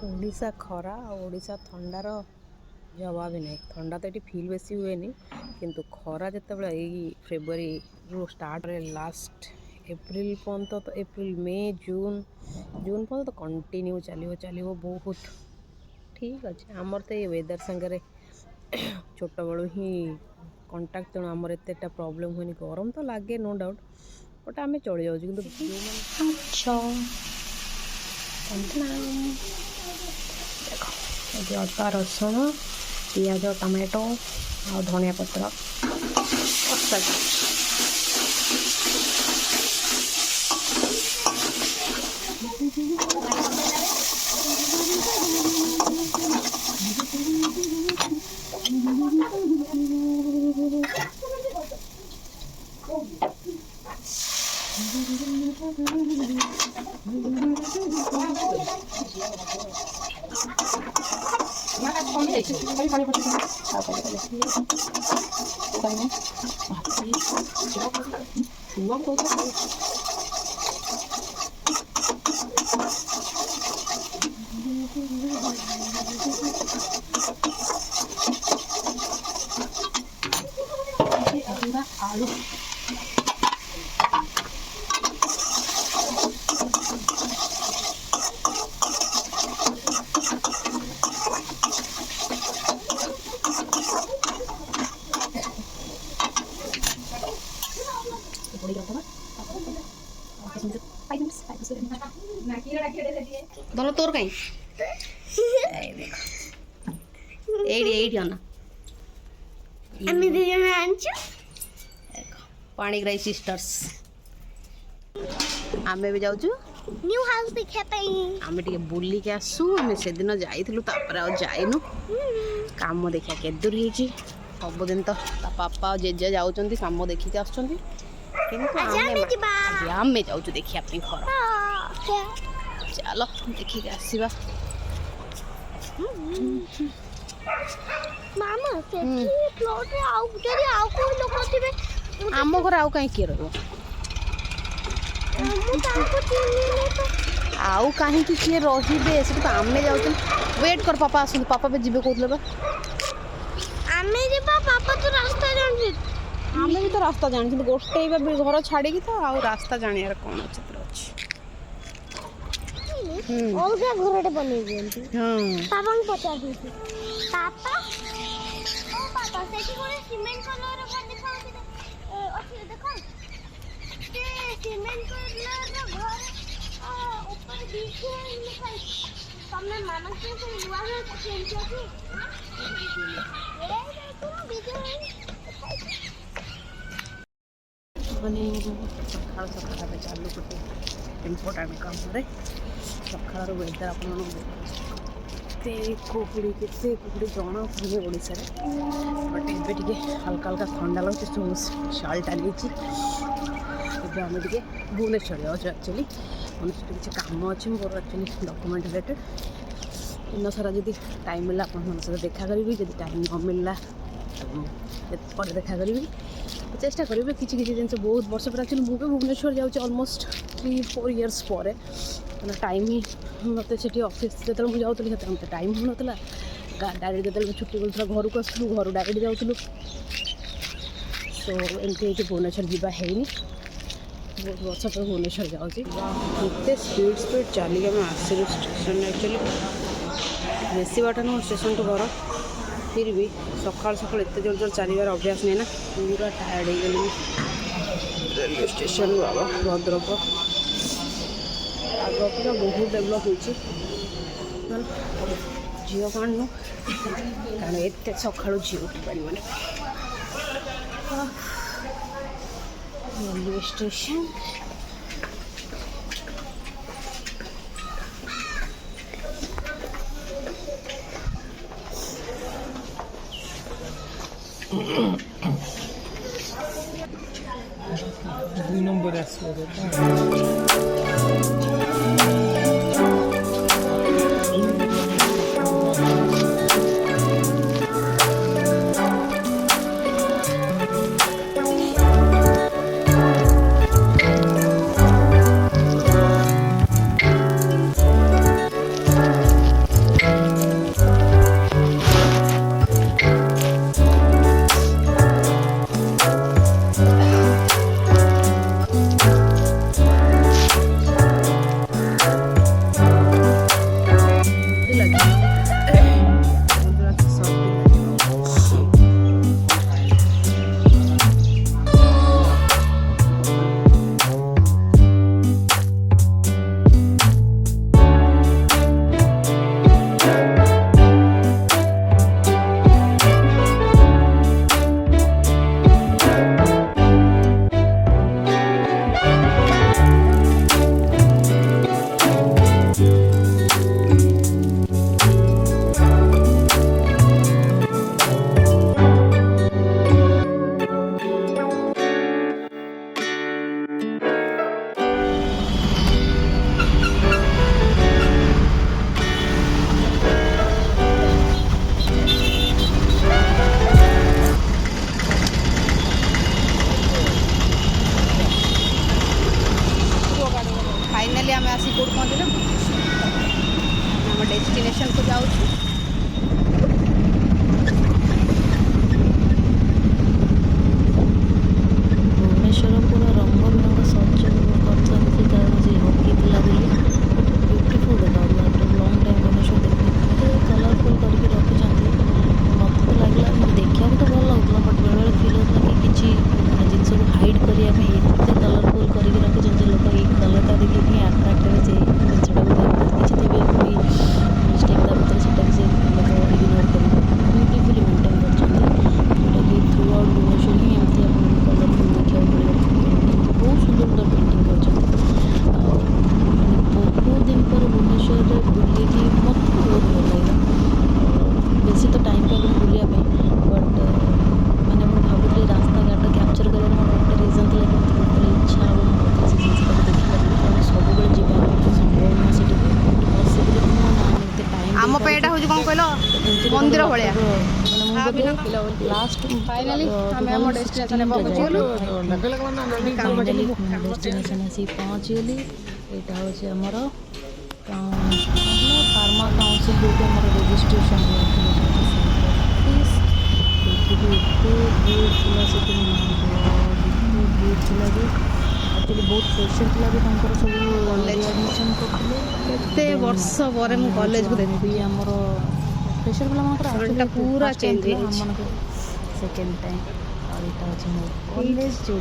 ओडिशा खरा ओडिशा थंडार जवाब ही नहीं। थंडा तो ये फिल बेसी हुए किंतु खरा जिते फेब्रुआरी रू स्टार्ट लास्ट एप्रिल पर्यंत तो एप्रिल मे जून जून पर्यंत तो कंटिन्यू चलो चलो बहुत ठीक अच्छे। आमर तो ये वेदर सांगे छोट बड़ू ही कंटाक्ट तेणु आमर एत प्रॉब्लम हुए गरम तो लगे नो डाउट बट आम चली जाऊँ अदा रसुण पियाज टमाटो आ धनिया पत्र आलू दोनों तोर कहीं पानी ग्राई सिस्टर्स आम भी जाऊँ न्यू हाउस देखा आम टे बुल के आसू आम से दिन जाइलु जाइनु काम देखा के दूर हो सबुदिन तो पापा और जेजे जाऊँ कम देखिक आस जाऊँ देखिया घर चलो देखिक आसवा आम घर आउ कहीं किए रहा आउ कहीं किए रे से तो आम जाऊँ वेट कर पापा आस पापा भी जीवे कहते पापा तो रास्ता जान आम भी तो रास्ता जानी गोटे घर छाड़ी तो आउ रास्ता जानियार कौन अच्छे अलग घरटे बन दिखती पापा को पचार पापा ओ पापा सेठी कोन सीमेंट कलर घर देखा अच्छे देखो से सीमेंट कलर घर ऊपर बीच में लिखा तुमने मामा से लुआ है चेंज किया माने सकाल सकाल चालू गोटे इम्पोर्टाट काम सकाल वेदर आप कुकुड़ी के कुकुड़ी जना पड़े ओडिशा बट ए टे हल्का हल्का ठंडा लगे शाल टाली आम टे भुवनेश्वर जाऊँ एक्चुअली भुवनेश्वर किसी कम अच्छे मोर एक्चुअली डॉक्यूमेंट रिलेटेड दिन सारा जब टाइम मिला आप देखा करी जब टाइम न मिलला पर देखा करी चेष्टा करी किसी किसी जिन बहुत वर्ष पर एक्चुअली मुझे भुवनेश्वर जाऊँ अलमोस्ट 3-4 इयर्स पर टाइम ही मत से ऑफिस जो मुझे जाऊँगी से मत टाइम हो ना डायरेक्ट जो छुट्टी मिलता घर को आसलु घर डायरेक्ट जाऊँ सो एमती भुवनेश्वर जावानी बहुत वर्ष पर भुवनेश्वर जाऊँ स्पीड चलिए आम आसलु स्टेशन एक्चुअली बेसी बाट नुह स्टेशन टू घर फिर भी सकाल सकाल एत जोर जोर चलार अभ्यास नहीं ना पूरा टायर्ड हो गली रेलवे स्टेशन बाबा भद्रक आग पूरा बहुत डेभलप हो झील कौन नु कारण एत सका झी उठी पार रेलवे स्टेशन दुई नंबर आसो डेस्टिनेशन को जाऊँ। भुवनेश्वर पूरा रंग बिरंग सज कर हकी पिला बोली ब्यूटीफुल देखा लंग टाइम भुवनेश्वर देखते कलरफुल करके रखिंट मत तो लगला देखा तो भल लगुला बट बेले बेले फिल होता कि किसी जिनस को हाइड करने एत कलरफुल करके रखिंट लोक ये कलरटा देखिए आट्राक्ट हे जिनसा किसी भी मिस्टेक ता भर से लोक इग्नोर कर ब्यूटीफुली मेंटेन कर थ्रू आउट भुवनेश्वर ही एमती आप कलरफुल देखा मिले पेंटिंग बहुत सुंदर सुंदर पेंटिंग कर बहुत दिन पर भुवनेश्वर बुलिकी मत बहुत भल लगा बेसी तो टाइम पाइबन बुलिया बट मैंने भावुली रास्ता घाट कैप्चर कर गोटे रिजन थी कि मतलब बहुत इच्छा हम से जिनसा देखा कारण सब जा संभव ना से पसिबल नुह टाइम आम पेटा हूँ कौन कहल मंदिर भाया लास्ट फाइनली आम आम डेस्टिनेशन डेस्टिनेशन आसी पहुँचीगली यहाँ हूँ आमर फार्मा काउंसिल जो रजिस्ट्रेशन बहुत प्रेसर थी भी सब एडमिशन करते वर्ष पर कॉलेज को देखी आमर प्रेसर पिला पूरा चेंज सेकेंड टाइम और यहाँ अच्छे मो कॉलेज जो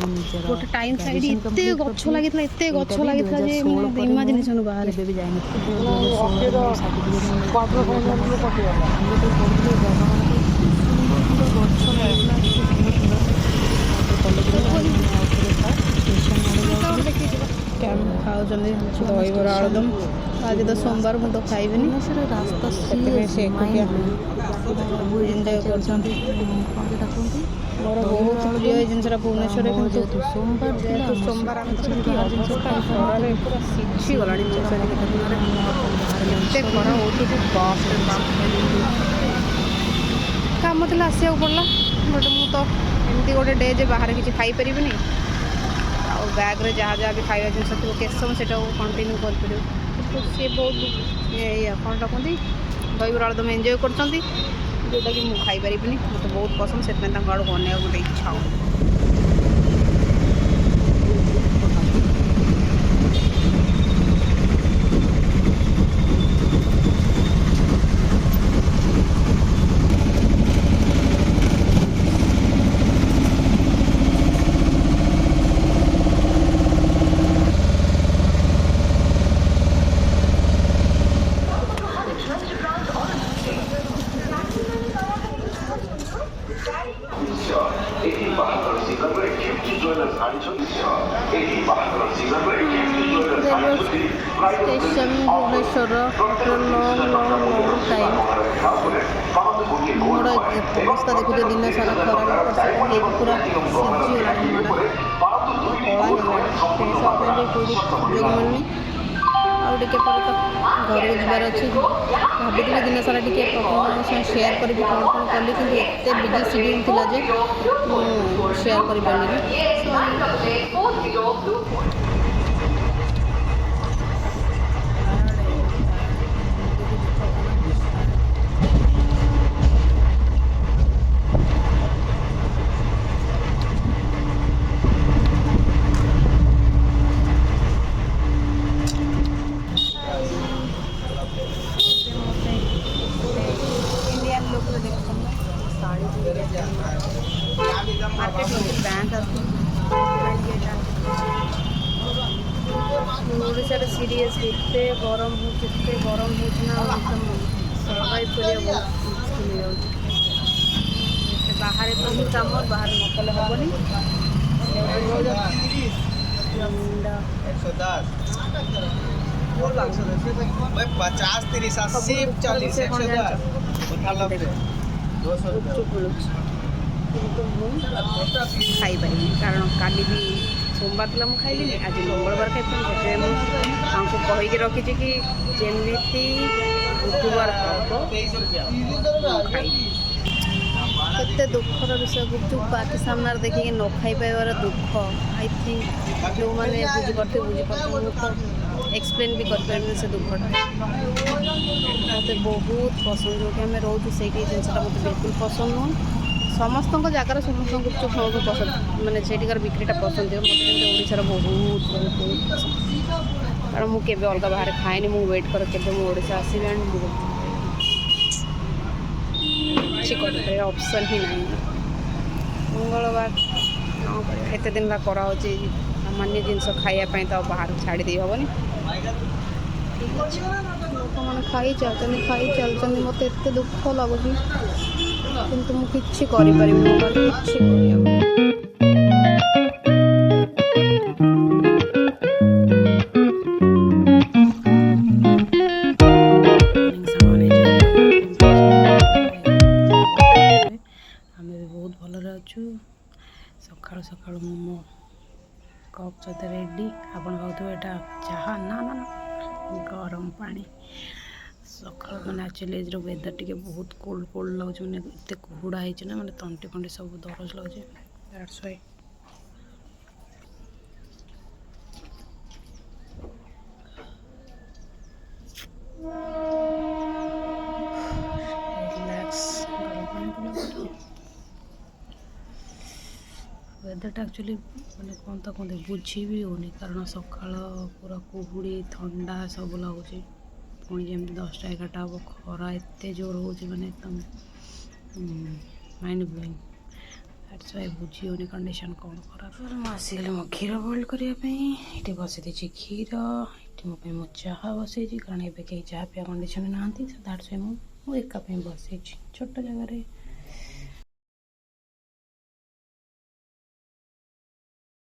निजर गोटे टाइम साइड एते गछ लगी एते गछ लगी जे इमेजिनेशन बाहर भी जाए खाऊ दहीबरा आलुदम आज तो सोमवार मुझे तो खाइबी रास्ता से एंजॉय कर मोर बहुत प्रिय जिनसा भुवनेश्वर जेहतु सोमवार सिझी गला खरा कम थी आसा पड़ा बट मुझे गोटे डे जे बाहर किसी खाई पारिनी बैग रे जहाँ जहाँ भी खाଇବା जिनस थो केत समय से कंटिन्यू कर सी बहुत कौन कहते दहीबरा आलुदम एंजॉय कर जोटा कि मुझे खाई पारिनी मतलब बहुत पसंद से आड़ को अनेक गोटे इच्छा हो station Bhubaneswar after long long long time मोर अवस्था देखुचे दिन सारा खराब पूरा सिझीगला कला कौटी सुजोग मिलनी आगे तो घर को जबार अच्छी भाभी दिन सारा टी सेयार करी कौन कौन कली कि एत बिजी शेड्यूल था जे सेयार कर बैंक ओडार सीरीयस एते गरम हो सर्वाइव करिया बहुत मुश्किल हो जाए बाहर तो काम बाहर न कले हेनी 50 30 80 40 खाई पारि कारण काली भी सोमवार था मुझे खाइली आज मंगलवार खाई मुझे कहीकि रखी कि जमी बुधवार खाई केते दुखर विषय गुपचुप बाकी सामने देखिए न खाई पाइबार दुख आई थिंक जो मैंने बुझीपारे बुझीपार एक्सप्लेन भी कर से दुखटा मत बहुत पसंद जो कि आम रोचु से जिनसा मत बिल्कुल पसंद नुह समस्त जगार समस्त गुपचुप खाऊ पसंद मानने से बिक्रीटा पसंद है मतलब ओडार बहुत बहुत बहुत पसंद कारण मुझे अलग बाहर खाएनि मुझे वेट कर ओडा आसवे किसी ऑप्शन ही ना मंगलवार एत दिन कराऊ सामान्य जिनस खायापी तो बाहर छाड़ी दे हेनी ठीक अच्छे लोक मैंने खाई चलते मत एत दुख लगुच किंतु मुझे किसी करें बहुत भल अच्छु सका सका मो कप सहित रेडी आपन खाऊ चाह ना ना ना गरम पानी सका मैंने एक्चुअली वेदर टी बहुत कोल्ड कोल्ड लगे मैंने इतने कुहुड़ा है मैंने तंटी फंटी सब दरज लगे दैट्स व्हाई रिलैक्स गरम पानी वेदरटा एक्चुअली मैंने कौन तो कहते बुझी भी होनी कारण सका पूरा कुहुड़ी थंडा सब लगुच पुणी जमी 10टा 11टा हम खरा एत जोर हो मैंने एकदम माइंड ब्लोइंग दैट्स व्हाई बुझी होनी कंडीशन कौन खराब आसगली मो क्षीर बॉइल करने ये बसई देती क्षीर ये मोप मो चाह बसई कारण एवं कहीं चाह पिया कंडीशन ना दैट्स व्हाई मुझे एका बसई छोट जगह